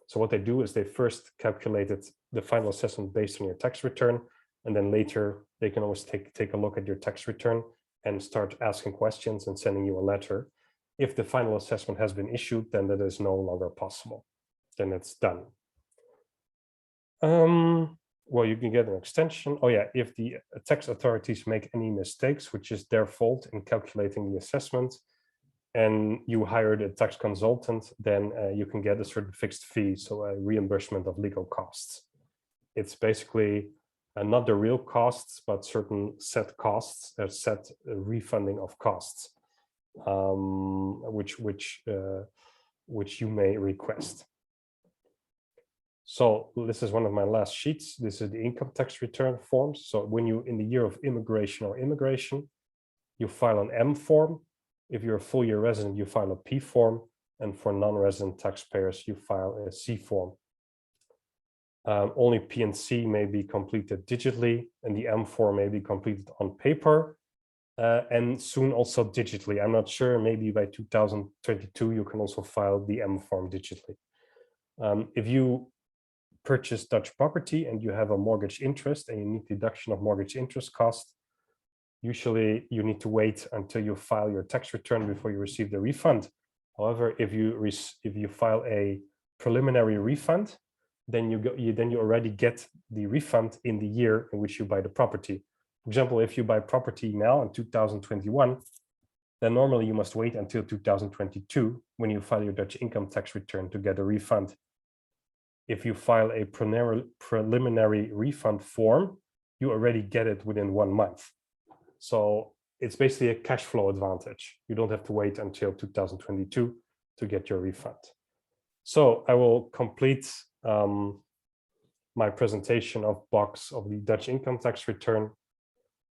Speaker 2: So what they do is they first calculated the final assessment based on your tax return, and then later they can always take a look at your tax return and start asking questions and sending you a letter. If the final assessment has been issued, then that is no longer possible. Then it's done. Well, you can get an extension. Oh yeah, if the tax authorities make any mistakes, which is their fault in calculating the assessment, and you hired a tax consultant, then you can get a certain fixed fee, so a reimbursement of legal costs. It's basically not the real costs, but certain set costs, set refunding of costs, which you may request. So this is one of my last sheets. This is the income tax return forms. So when you, in the year of immigration or immigration, you file an M form. If you're a full year resident, you file a P form. And for non-resident taxpayers, you file a C form. Only P and C may be completed digitally, and the M form may be completed on paper, and soon also digitally. I'm not sure, maybe by 2022, you can also file the M form digitally. If you purchase Dutch property and you have a mortgage interest and you need deduction of mortgage interest cost, usually you need to wait until you file your tax return before you receive the refund. However, if you file a preliminary refund, then you already get the refund in the year in which you buy the property. For example, if you buy property now in 2021, then normally you must wait until 2022 when you file your Dutch income tax return to get a refund. If you file a preliminary refund form, you already get it within 1 month. So it's basically a cash flow advantage. You don't have to wait until 2022 to get your refund. So I will complete my presentation of the Dutch income tax return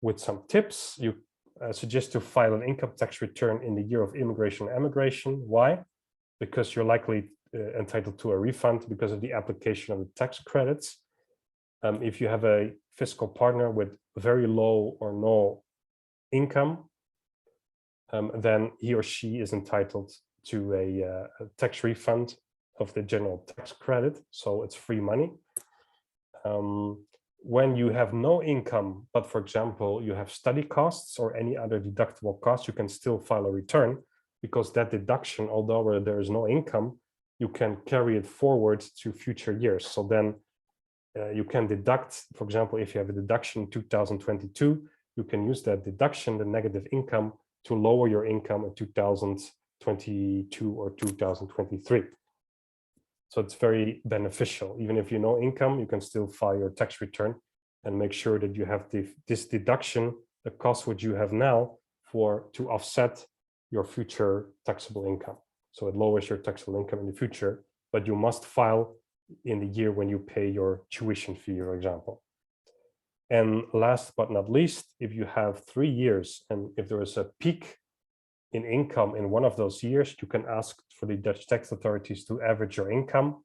Speaker 2: with some tips. You suggest to file an income tax return in the year of immigration and emigration. Why? Because you're likely entitled to a refund because of the application of the tax credits. If you have a fiscal partner with very low or no income, then he or she is entitled to a tax refund of the general tax credit, so it's free money. When you have no income, but for example, you have study costs or any other deductible costs, you can still file a return because that deduction, although there is no income, you can carry it forward to future years. So then you can deduct, for example, if you have a deduction in 2022, you can use that deduction, the negative income, to lower your income in 2022 or 2023. So it's very beneficial. Even if you know income, you can still file your tax return and make sure that you have this deduction, the cost which you have now, to offset your future taxable income. So it lowers your taxable income in the future, but you must file in the year when you pay your tuition fee, for example. And last but not least, if you have 3 years and if there is a peak in income in one of those years, you can ask for the Dutch tax authorities to average your income,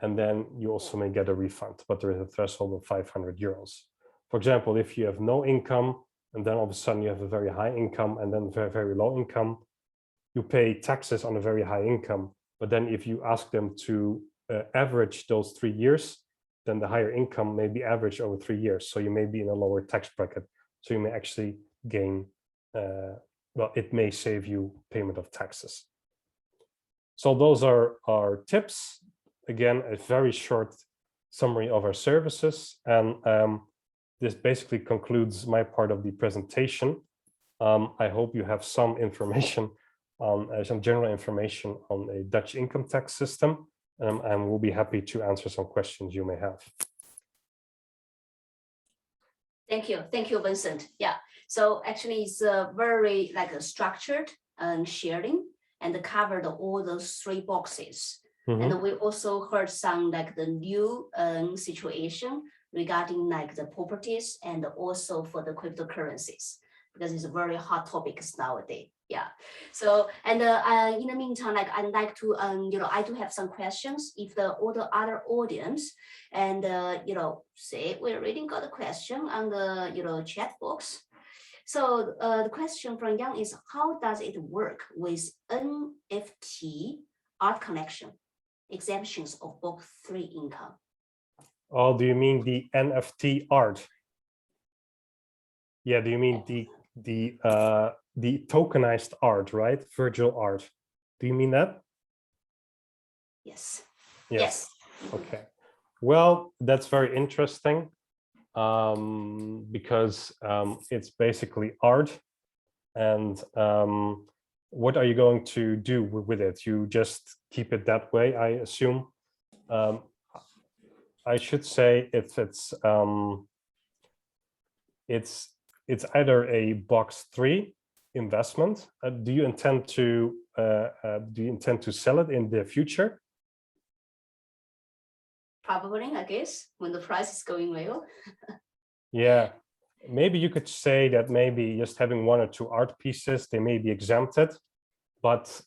Speaker 2: and then you also may get a refund, but there is a threshold of 500 euros. For example, if you have no income and then all of a sudden you have a very high income and then very, very low income, you pay taxes on a very high income. But then if you ask them to average those 3 years, then the higher income may be averaged over 3 years. So you may be in a lower tax bracket. So you may actually gain, well, it may save you payment of taxes. So those are our tips. Again, a very short summary of our services. And this basically concludes my part of the presentation. I hope you have some information on some general information on a Dutch income tax system. And we'll be happy to answer some questions you may have.
Speaker 1: Thank you, Vincent. Yeah, so actually it's very structured and sharing and covered all those 3 boxes. And we also heard some the new situation regarding the properties and also for the cryptocurrencies, because it's a very hot topic nowadays. Yeah. So, and in the meantime, I'd like to, I do have some questions if all the other audience and, say we already got a question on the, chat box. So the question from Yang is, how does it work with NFT art collection, exemptions of both 3 income?
Speaker 2: Oh, do you mean the NFT art? Yeah, do you mean the tokenized art, right? Virtual art. Do you mean that?
Speaker 1: Yes.
Speaker 2: Yes. Okay. Well, that's very interesting because it's basically art. And what are you going to do with it? You just keep it that way, I assume. I should say it's either a box 3 investment. Do you intend to sell it in the future?
Speaker 1: Probably, I guess, when the price is going well.
Speaker 2: Yeah, maybe you could say that maybe just having 1 or 2 art pieces, they may be exempted. But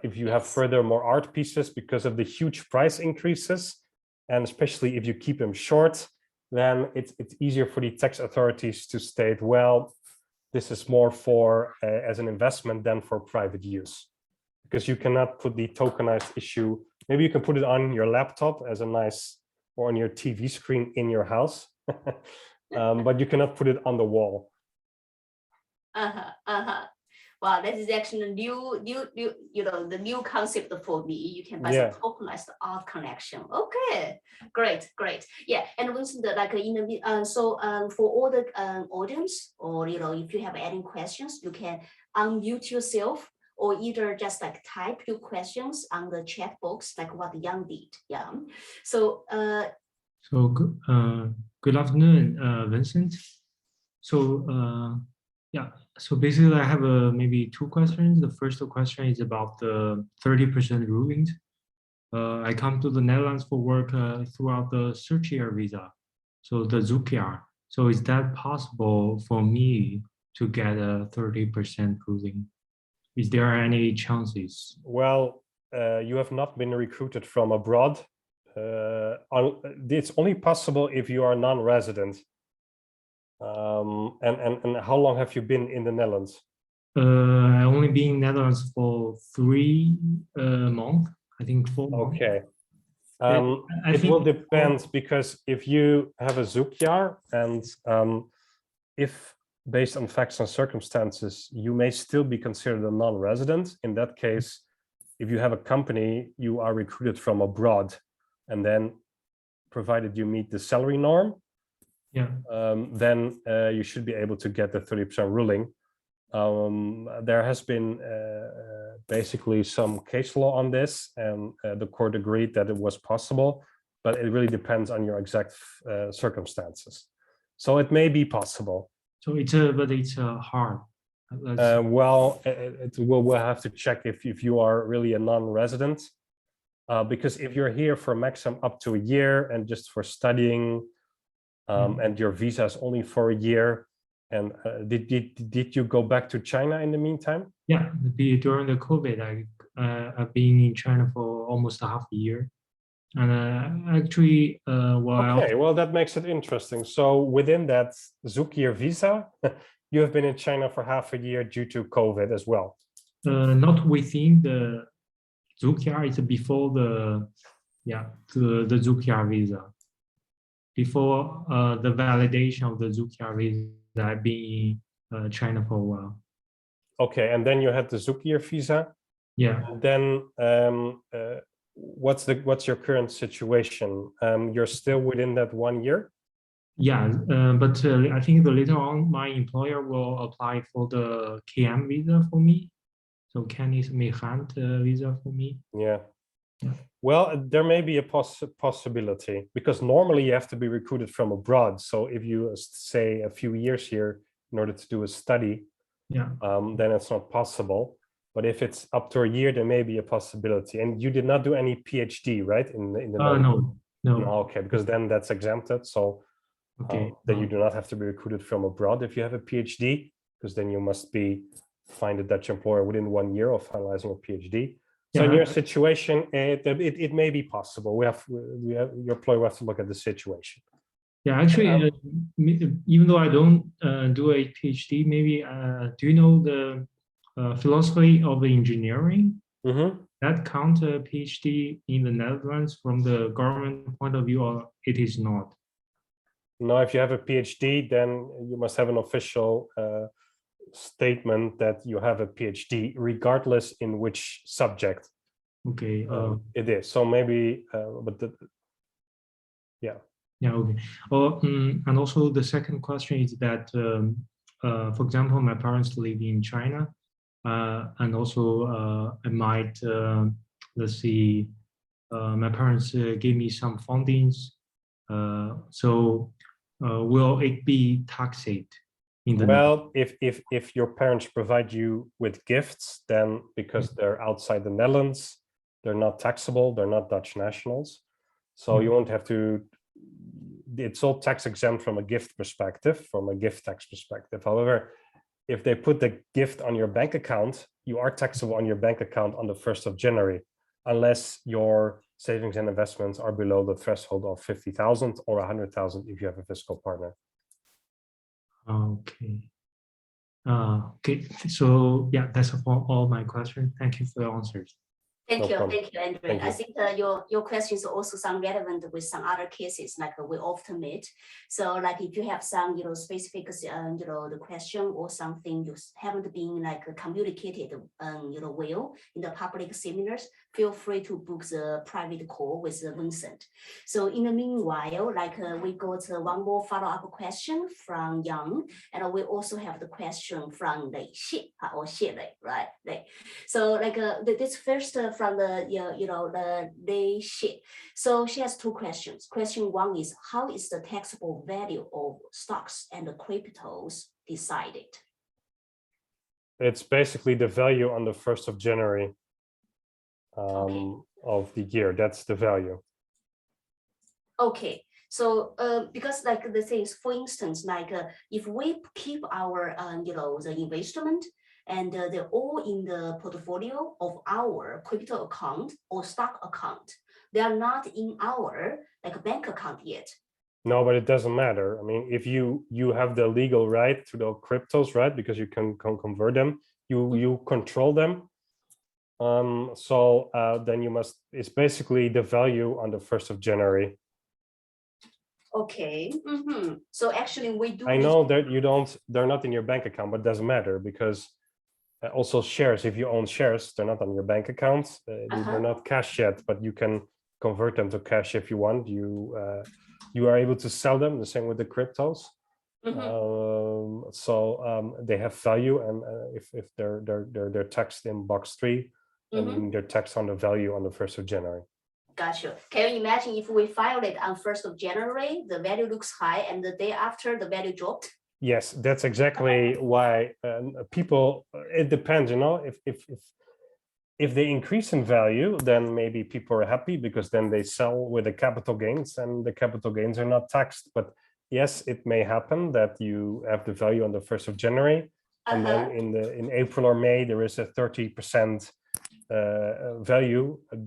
Speaker 2: if you have furthermore art pieces, because of the huge price increases, and especially if you keep them short, then it's easier for the tax authorities to state, well, this is more for as an investment than for private use, because you cannot put the tokenized issue. Maybe you can put it on your laptop as a nice, or on your TV screen in your house, but you cannot put it on the wall.
Speaker 1: Wow, that is actually a new, the new concept for me. You can buy some tokenized art connection. Okay, great. Yeah, and also for all the audience, or if you have any questions, you can unmute yourself, or either just type your questions on the chat box, like what Yang did. Yeah. So
Speaker 4: good afternoon, Vincent. So so basically I have maybe two questions. The first question is about the 30% rulings. I come to the Netherlands for work throughout the search year visa, so the zoekjaar. So is that possible for me to get a 30% ruling? Is there any chances?
Speaker 2: Well, you have not been recruited from abroad. It's only possible if you are non-resident. And how long have you been in the Netherlands?
Speaker 4: I only been in Netherlands for 3 months. I think 4 months.
Speaker 2: Okay. It will depend, because if you have a zoekjaar and if based on facts and circumstances, you may still be considered a non-resident. In that case, if you have a company, you are recruited from abroad, and then provided you meet the salary norm, then you should be able to get the 30% ruling. There has been basically some case law on this, and the court agreed that it was possible, but it really depends on your exact circumstances. So it may be possible.
Speaker 4: So it's hard.
Speaker 2: Well, we'll have to check if you are really a non-resident, because if you're here for maximum up to a year and just for studying, and your visa is only for a year, and did you go back to China in the meantime?
Speaker 4: Yeah, during the COVID, I've been in China for almost half a year, and actually,
Speaker 2: well, that makes it interesting. So within that zoekjaar visa, you have been in China for half a year due to COVID as well.
Speaker 4: Not within the zoekjaar, it's before the zoekjaar visa. Before the validation of the zoekjaar visa, I've been in China for a while.
Speaker 2: Okay, and then you had the zoekjaar visa.
Speaker 4: Yeah.
Speaker 2: Then what's your current situation? You're still within that 1 year?
Speaker 4: Yeah, but I think later on my employer will apply for the KM visa for me. So Kennis Migrant visa for me.
Speaker 2: Yeah. Well, there may be a possibility, because normally you have to be recruited from abroad. So if you say a few years here in order to do a study, then it's not possible. But if it's up to a year, there may be a possibility. And you did not do any PhD, right? In the
Speaker 4: No.
Speaker 2: Okay, because then that's exempted. So then you do not have to be recruited from abroad if you have a PhD, because then you must find a Dutch employer within 1 year of finalizing a PhD. So in your situation, it may be possible. Your employer will have to look at the situation.
Speaker 4: Yeah, actually, even though I don't do a PhD, maybe do you know the philosophy of engineering? That count a PhD in the Netherlands from the government point of view, or it is not?
Speaker 2: No, if you have a PhD, then you must have an official statement that you have a PhD, regardless in which subject.
Speaker 4: Okay.
Speaker 2: It is. So maybe,
Speaker 4: Yeah. Okay. And also the second question is that, for example, my parents live in China, and also I might, let's see, my parents gave me some fundings. So will it be taxed?
Speaker 2: Well, if your parents provide you with gifts, then because they're outside the Netherlands, they're not taxable, they're not Dutch nationals. So you won't have to, it's all tax exempt from a gift perspective, from a gift tax perspective. However, if they put the gift on your bank account, you are taxable on your bank account on the 1st of January, unless your savings and investments are below the threshold of 50,000 or 100,000 if you have a fiscal partner.
Speaker 4: Okay. Okay. So yeah, that's all my questions. Thank you for your answers.
Speaker 1: Thank you,
Speaker 2: problem.
Speaker 1: thank you, Andrew.
Speaker 2: Thank
Speaker 1: I
Speaker 2: you.
Speaker 1: think your questions also sound relevant with some other cases like we often meet. So like if you have some, specific, the question or something you haven't been like communicated, well in the public seminars, feel free to book the private call with Vincent. So in the meanwhile, like we got one more follow-up question from Yang, and we also have the question from Lei Xie or Xie Lei, right? So like this first from the the Lei Xie. So she has two questions. Question one is, how is the taxable value of stocks and the cryptos decided?
Speaker 2: It's basically the value on the 1st of January of the year. That's the value.
Speaker 1: Okay, so because like the things, for instance, like if we keep our the investment and they're all in the portfolio of our crypto account or stock account, they are not in our like bank account yet.
Speaker 2: No, but it doesn't matter. I mean, if you have the legal right to the cryptos, right? Because you can convert them, you control them. So then you must, it's basically the value on the 1st of January.
Speaker 1: Okay. So actually we do.
Speaker 2: I know that they're not in your bank account, but it doesn't matter because also shares, if you own shares, they're not on your bank account. They're not cash yet, but you can convert them to cash if you want. You are able to sell them, the same with the cryptos. So they have value, and if they're taxed in box 3, and they're taxed on the value on the 1st of January.
Speaker 1: Gotcha. Can you imagine if we filed it on 1st of January, the value looks high, and the day after the value dropped?
Speaker 2: Yes, that's exactly why people. It depends, if they increase in value, then maybe people are happy because then they sell with the capital gains, and the capital gains are not taxed. But yes, it may happen that you have the value on the 1st of January, and then in April or May there is a 30%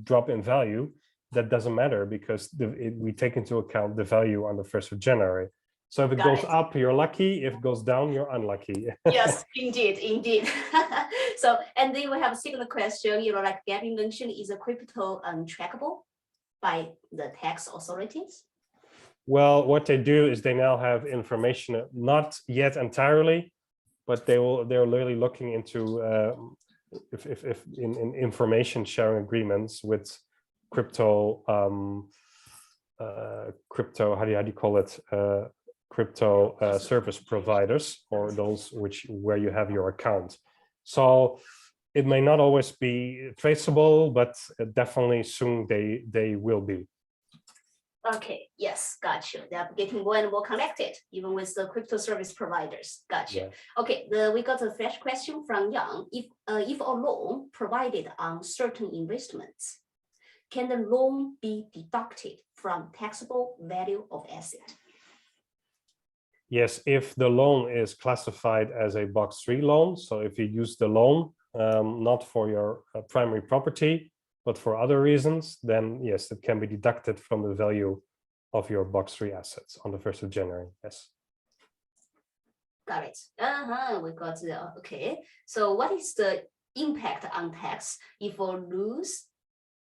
Speaker 2: drop in value. That doesn't matter because we take into account the value on the 1st of January. So if it goes up, you're lucky. If it goes down, you're unlucky.
Speaker 1: Yes, indeed. So, and then we have a second question, like Gabby mentioned, is a crypto trackable by the tax authorities?
Speaker 2: Well, what they do is they now have information, not yet entirely, but they're literally looking into if in information sharing agreements with crypto, how do you call it? Crypto service providers, or those where you have your account. So it may not always be traceable, but definitely soon they will be.
Speaker 1: Okay, yes, got you. They're getting more and more connected, even with the crypto service providers. Got you. Yeah. Okay, we got a fresh question from Yang. If a loan provided on certain investments, can the loan be deducted from taxable value of asset?
Speaker 2: Yes, if the loan is classified as a box 3 loan, so if you use the loan not for your primary property, but for other reasons, then yes, it can be deducted from the value of your box 3 assets on the 1st of January. Yes.
Speaker 1: Got it. We got it. Okay. So what is the impact on tax if we lose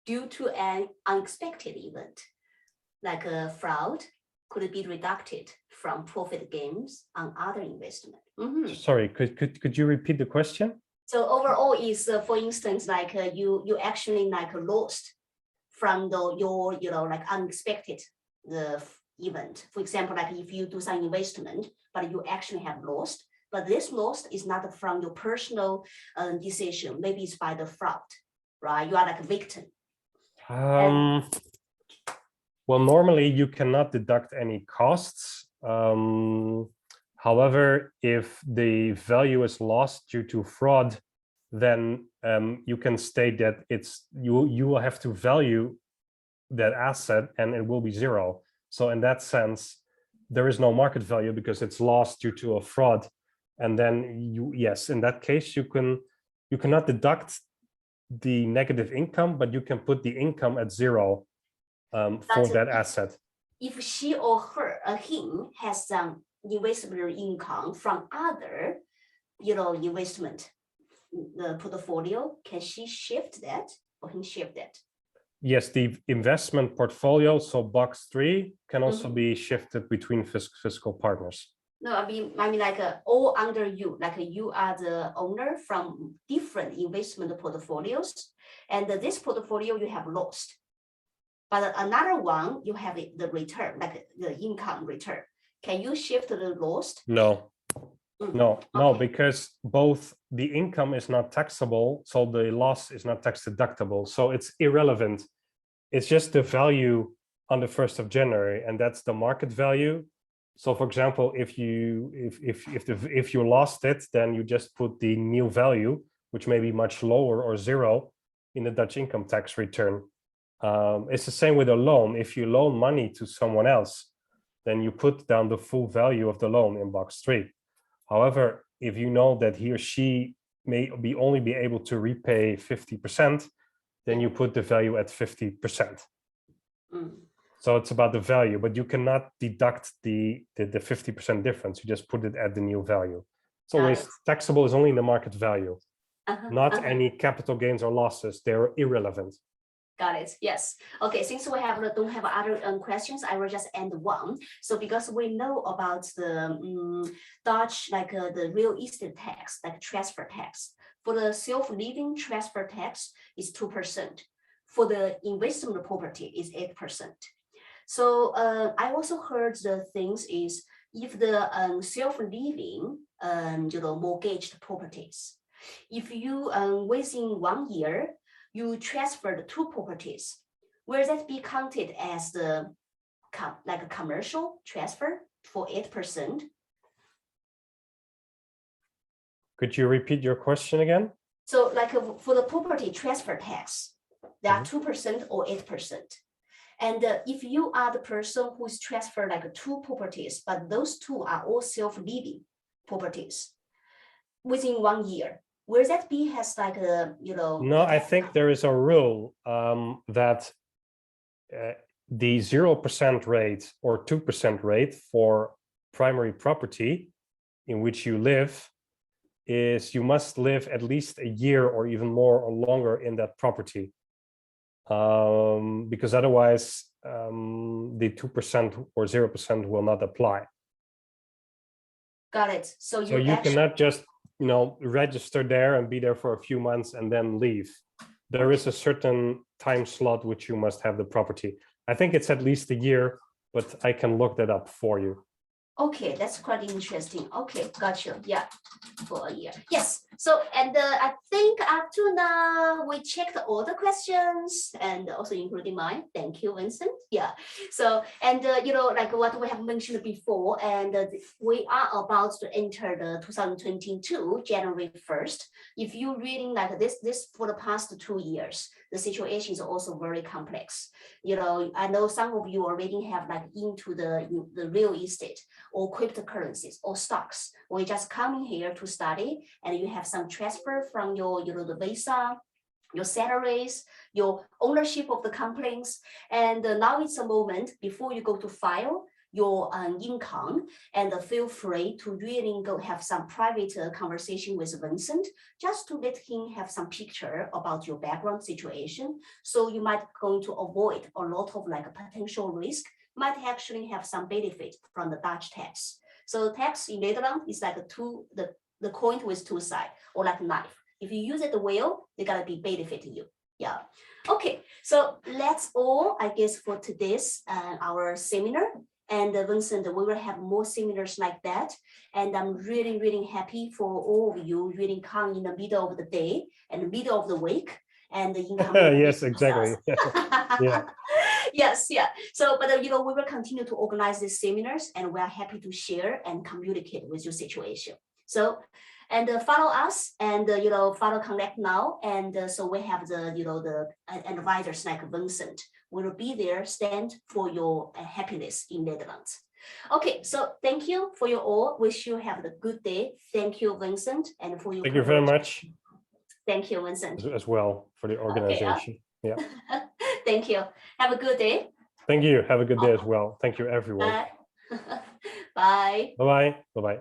Speaker 1: due to an unexpected event, like a fraud? Could it be deducted from profit gains on other investment?
Speaker 2: Sorry, could you repeat the question?
Speaker 1: So overall is, for instance, like you actually like lost from your like unexpected the event. For example, like if you do some investment, but you actually have lost, but this loss is not from your personal decision. Maybe it's by the fraud, right? You are like a victim.
Speaker 2: Well, normally you cannot deduct any costs. However, if the value is lost due to fraud, then you can state that you will have to value that asset and it will be 0. So in that sense, there is no market value because it's lost due to a fraud. And then yes, in that case, you cannot deduct the negative income, but you can put the income at 0 for that asset.
Speaker 1: If she or him has some investment income from other, investment, the portfolio, can she shift that for him shifted?
Speaker 2: Yes, the investment portfolio, so box 3, can also be shifted between fiscal partners.
Speaker 1: No, I mean like all under you, like you are the owner from different investment portfolios, and this portfolio you have lost. But another one, you have the return, like the income return. Can you shift the lost?
Speaker 2: No, no,
Speaker 1: Okay.
Speaker 2: because both the income is not taxable, so the loss is not tax deductible. So it's irrelevant. It's just the value on the 1st of January, and that's the market value. So for example, if you lost it, then you just put the new value, which may be much lower or 0, in the Dutch income tax return. It's the same with a loan. If you loan money to someone else, then you put down the full value of the loan in box 3. However, if you know that he or she may only be able to repay 50%, then you put the value at 50%. So it's about the value, but you cannot deduct the 50% difference. You just put it at the new value. It's always taxable is only the market value, not any capital gains or losses. They're irrelevant.
Speaker 1: Got it. Yes. Okay. Since we don't have other questions, I will just end one. So because we know about the Dutch, like the real estate tax, like transfer tax. For the self-living transfer tax is 2%. For the investment property is 8%. So I also heard the things is if the self-living, mortgaged properties, if you within 1 year you transferred 2 properties, will that be counted as the like a commercial transfer for 8%?
Speaker 2: Could you repeat your question again?
Speaker 1: So like for the property transfer tax, there are 2% or 8%. And if you are the person who's transferred like 2 properties, but those 2 are all self-living properties within 1 year, will that be has like a,
Speaker 2: No, I think there is a rule that the 0% rate or 2% rate for primary property in which you live is you must live at least a year or even more or longer in that property. Because otherwise the 2% or 0% will not apply.
Speaker 1: Got it. So
Speaker 2: you cannot just register there and be there for a few months and then leave. There is a certain time slot which you must have the property. I think it's at least a year, but I can look that up for you.
Speaker 1: Okay, that's quite interesting. Okay, gotcha. Yeah, for a year. Yes. So, and I think up to now we checked all the questions and also including mine. Thank you, Vincent. Yeah. So, and like what we have mentioned before, and we are about to enter the 2022 January 1st. If you're reading like this for the past 2 years, the situation is also very complex. I know some of you already have like into the real estate or cryptocurrencies or stocks, or you just coming here to study and you have some transfer from your, the visa, your salaries, your ownership of the companies. And now it's a moment before you go to file your income, and feel free to really go have some private conversation with Vincent, just to let him have some picture about your background situation. So you might going to avoid a lot of like a potential risk, might actually have some benefit from the Dutch tax. So tax in Netherlands is like the coin with 2 sides, or like a knife. If you use it well, they gotta be benefit to you. Yeah. Okay. So that's all, I guess, for today's our seminar. And Vincent, we will have more seminars like that. And I'm really, really happy for all of you really come in the middle of the day and the middle of the week. And the income.
Speaker 2: Yes, exactly. Yeah.
Speaker 1: Yes, yeah. So, but we will continue to organize these seminars, and we are happy to share and communicate with your situation. So, and follow us, and follow Connect Now, and so we have the advisors like Vincent will be there, stand for your happiness in Netherlands. Okay, so thank you for your all. Wish you have a good day. Thank you, Vincent, and for your.
Speaker 2: Thank you very much.
Speaker 1: Thank you, Vincent.
Speaker 2: As well for the organization. Okay,
Speaker 1: yeah. Thank you. Have a good day.
Speaker 2: Thank you. Have a good day as well. Thank you, everyone.
Speaker 1: Bye. Bye.
Speaker 2: Bye-bye. Bye-bye.